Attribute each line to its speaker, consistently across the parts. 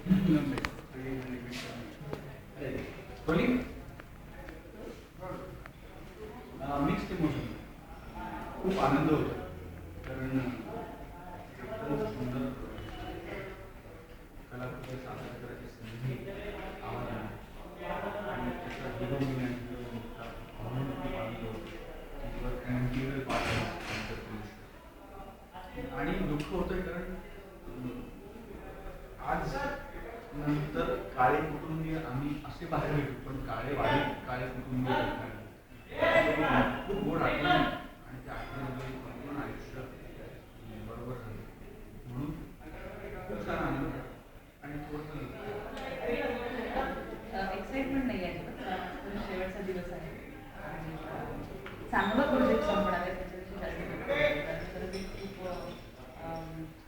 Speaker 1: mixed emotion, खूप आनंद होतो कारण एकदम सुंदर कलाकृती सादर करायची संधी आम्हाला आणि त्याचा हिरो म्हणून खूप आनंद होतो आणि दुःख होतंय कारण आज नंतर काळे कुटुंबीय आम्ही असे बाहेर भेटू पण काळे वाईट काळे कुटुंबीय खूप गोड आठवण आणि त्या आठवणीमध्ये संपूर्ण आयुष्य बरोबर झालं म्हणून खूप छान आनंद आणि थोडंसं
Speaker 2: एक्साइटमेंट नाही आहे शेवटचा दिवस आहे आणि चांगला प्रोजेक्ट संपणार आहे त्याच्याविषयी जास्त तर ते खूप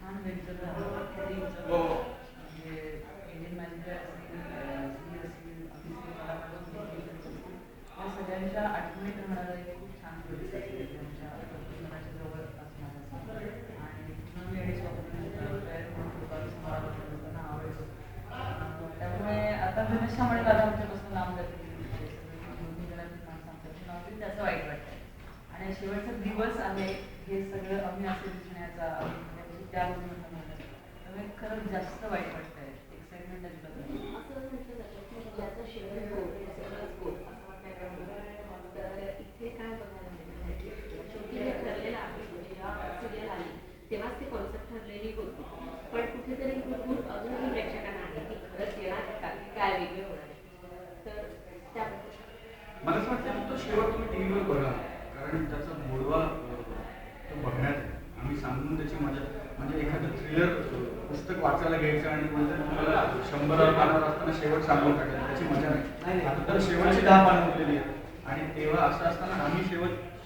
Speaker 2: छान वेंचर झालं म्हणजे इंडियन मॅनेजर असेल या सगळ्यांच्या आठवणीत राहणारा एक खूप छान प्रोजेक्ट असेल त्यांच्या मनाच्या जवळ असणार आणि नवी आणि लोकांना आवडतो त्यामुळे आता धनुष्यामुळे दादा आमच्यापासून लांब जाते सांगतात त्याचं वाईट वाटतं आणि शेवटचा दिवस आहे हे सगळं आम्ही असे दिसण्याचा त्या त्यामुळे खरंच जास्त वाईट वाटतंय एक्साइटमेंट अजिबात
Speaker 3: इथे काय बघायला मिळतं शेवटी हे ठरलेलं आहे म्हणजे जेव्हा सिरियल आली तेव्हाच ती कॉन्सेप्ट ठरलेली होती पण कुठेतरी खूप अजूनही प्रेक्षकांना आहे की खरंच येणार का की काय वेगळे होणार तर त्याबद्दल
Speaker 1: मला असं वाटतं तो शेवट तुम्ही टी व्हीवर बघा कारण त्याचा गोडवा तो बघण्यात आहे आम्ही सांगून त्याची मजा म्हणजे एखादं थ्रिलर पुस्तक वाचायला घ्यायचं आणि तुम्हाला 100 पानावर असताना शेवट सांगून टाकायचं त्याची मजा नाही आता तर शेवटची 10 पानं उरलेली आहेत आणि तेव्हा असं असताना आम्ही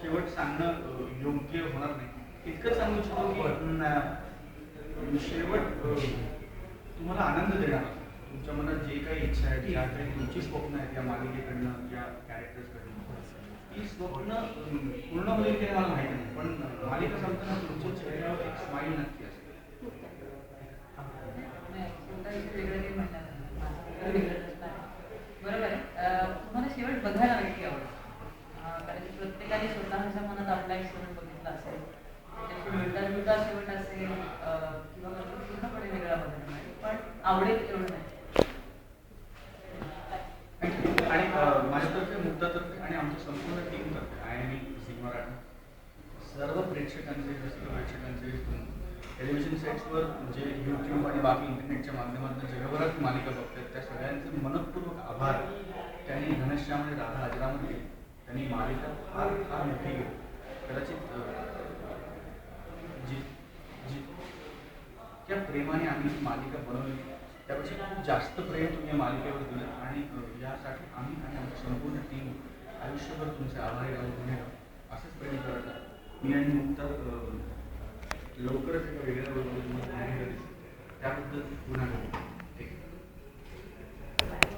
Speaker 1: शेवट सांगणं योग्य होणार नाही इतकं सांगू इच्छितो की शेवट तुम्हाला आनंद देणार तुमच्या मनात जे काही इच्छा आहे ज्या काही तुमची स्वप्न आहेत या मालिकेकडनं या कॅरेक्टर्सकडनं ती स्वप्न पूर्ण होईल ते मला माहिती नाही पण मालिका संपताना तुमच्या चेहऱ्यावर एक स्माईल नक्की असेल
Speaker 2: बरोबर आहे तुम्हाला शेवट बघायला नक्की आवडेल कारण प्रत्येकाने स्वतःच्या मनात आपला एक शेवट बघितला असेल त्याच्याशी मिळता शेवट असेल किंवा पूर्णपणे वेगळा बघायला मिळेल पण आवडेल एवढं नाही
Speaker 1: आणि माझ्यातर्फे मुद्दातर्फे आणि आमच्या संपूर्ण टीमतर्फे आय सिग्मा सर्व प्रेक्षकांचे रसिक प्रेक्षकांचे टेलिव्हिजन सेट्सवर जे यूट्यूब आणि बाकी इंटरनेटच्या माध्यमातून जगभरात मालिका बघतात त्या सगळ्यांचे मनपूर्वक आभार त्यांनी धनश्यामध्ये राधा अजरामर केली त्यांनी मालिका फार फार मोठी केली कदाचित जितक्या प्रेमाने आम्ही मालिका बनवली त्यापेक्षा खूप जास्त प्रेम तुम्ही या मालिकेवर दिलं आणि यासाठी आम्ही आणि आमची संपूर्ण टीम आयुष्यभर तुमचे आभारी राहू पुढे असंच प्रेम करत आहे मी आणि मुक्ता लवकरच एका वेगळ्या त्याबद्दल पुन्हा